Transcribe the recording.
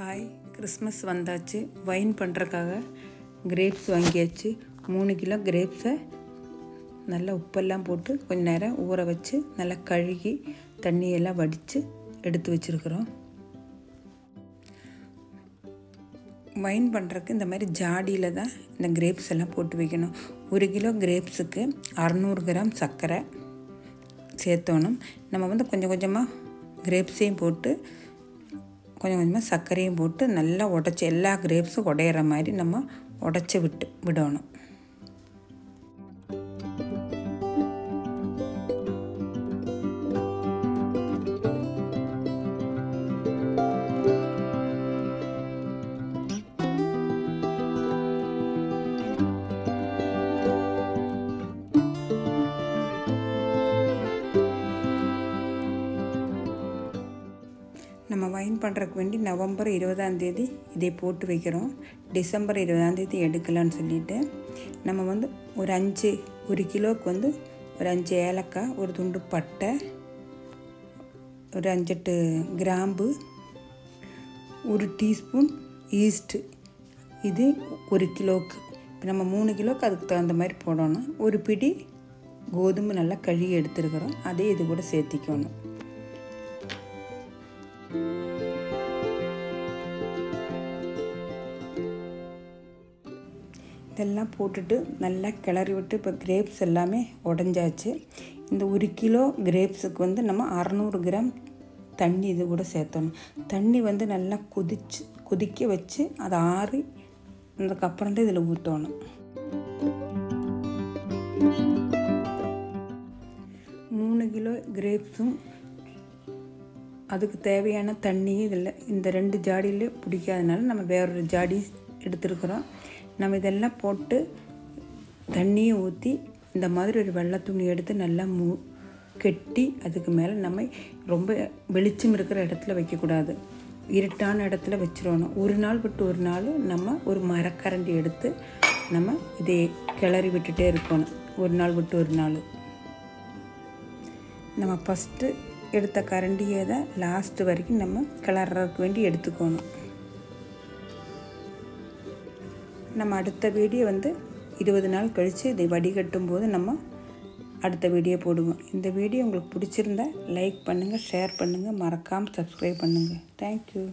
Hi, Christmas வந்தாச்சு. Wine பண்ணுறதுக்காக grapes வாங்கியாச்சு. 3 கிலோ கிரேப்ஸை நல்லா உப்பெல்லாம் போட்டு கொஞ்சம் நேரம் ஊற வச்சு நல்லா கழுகி தண்ணியெல்லாம் வடித்து எடுத்து வச்சுருக்குறோம். வைன் பண்ணுறதுக்கு இந்த மாதிரி ஜாடியில் தான் இந்த கிரேப்ஸ் எல்லாம் போட்டு வைக்கணும். 1 கிலோ கிரேப்ஸுக்கு 600 கிராம் சர்க்கரை சேர்த்தோணும். நம்ம கொஞ்சம் கொஞ்சமாக கிரேப்ஸையும் போட்டு கொஞ்சம் கொஞ்சமாக சர்க்கரையும் போட்டு நல்லா உடச்சி எல்லா கிரேப்ஸும் உடையிற மாதிரி நம்ம உடச்சி விடணும். நம்ம வைன் பண்ணுறதுக்கு வேண்டி நவம்பர் 20ஆம் தேதி இதை போட்டு வைக்கிறோம். டிசம்பர் 20ஆம் தேதி எடுக்கலான்னு சொல்லிவிட்டு நம்ம ஒரு கிலோவுக்கு ஒரு 5 ஏலக்காய், ஒரு துண்டு பட்டை, ஒரு 5-8 கிராம்பு, 1 டீஸ்பூன் ஈஸ்ட்டு, இது 1 கிலோவுக்கு. இப்போ நம்ம 3 கிலோவுக்கு அதுக்கு தகுந்த மாதிரி போடணும். ஒரு பிடி கோதுமை நல்லா கழுவி எடுத்துருக்குறோம், அதே இது கூட சேர்த்திக்கணும். இதெல்லாம் போட்டுட்டு நல்லா கிளறி விட்டு இப்போ கிரேப்ஸ் எல்லாமே உடஞ்சாச்சு. இந்த 1 கிலோ கிரேப்ஸுக்கு நம்ம 600 கிராம் தண்ணி இது கூட சேர்த்தணும். தண்ணி நல்லா கொதிக்க வச்சு அதை ஆறி அதுக்கப்புறம் தான் இதில் ஊற்றணும். 3 கிலோ கிரேப்ஸும் அதுக்கு தேவையான தண்ணியும் இதில் இந்த 2 ஜாடியிலே பிடிக்காதனால நம்ம வேறொரு ஜாடி எடுத்துருக்குறோம். நம்ம இதெல்லாம் போட்டு தண்ணியும் ஊற்றி இந்த மாதிரி ஒரு வெள்ளை துணி எடுத்து நல்லா கெட்டி அதுக்கு மேலே நம்ம ரொம்ப வெளிச்சம் இருக்கிற இடத்துல வைக்கக்கூடாது, இருட்டான இடத்துல வச்சிடணும். ஒரு நாள் விட்டு ஒரு நாள் நம்ம ஒரு மரக்கரண்டி எடுத்து நம்ம இதை கிளறி விட்டுட்டே இருக்கணும். ஒரு நாள் விட்டு ஒரு நாள். நம்ம ஃபஸ்ட்டு எடுத்த கரண்டியை தான் லாஸ்ட்டு வரைக்கும் நம்ம கிளறதுக்கு வேண்டி எடுத்துக்கணும். நம்ம அடுத்த வீடியோ 20 நாள் கழித்து இதை வடிகட்டும் போது நம்ம அடுத்த வீடியோ போடுவோம். இந்த வீடியோ உங்களுக்கு பிடிச்சிருந்தா லைக் பண்ணுங்கள், ஷேர் பண்ணுங்கள், மறக்காமல் சப்ஸ்கிரைப் பண்ணுங்கள். தேங்க்யூ.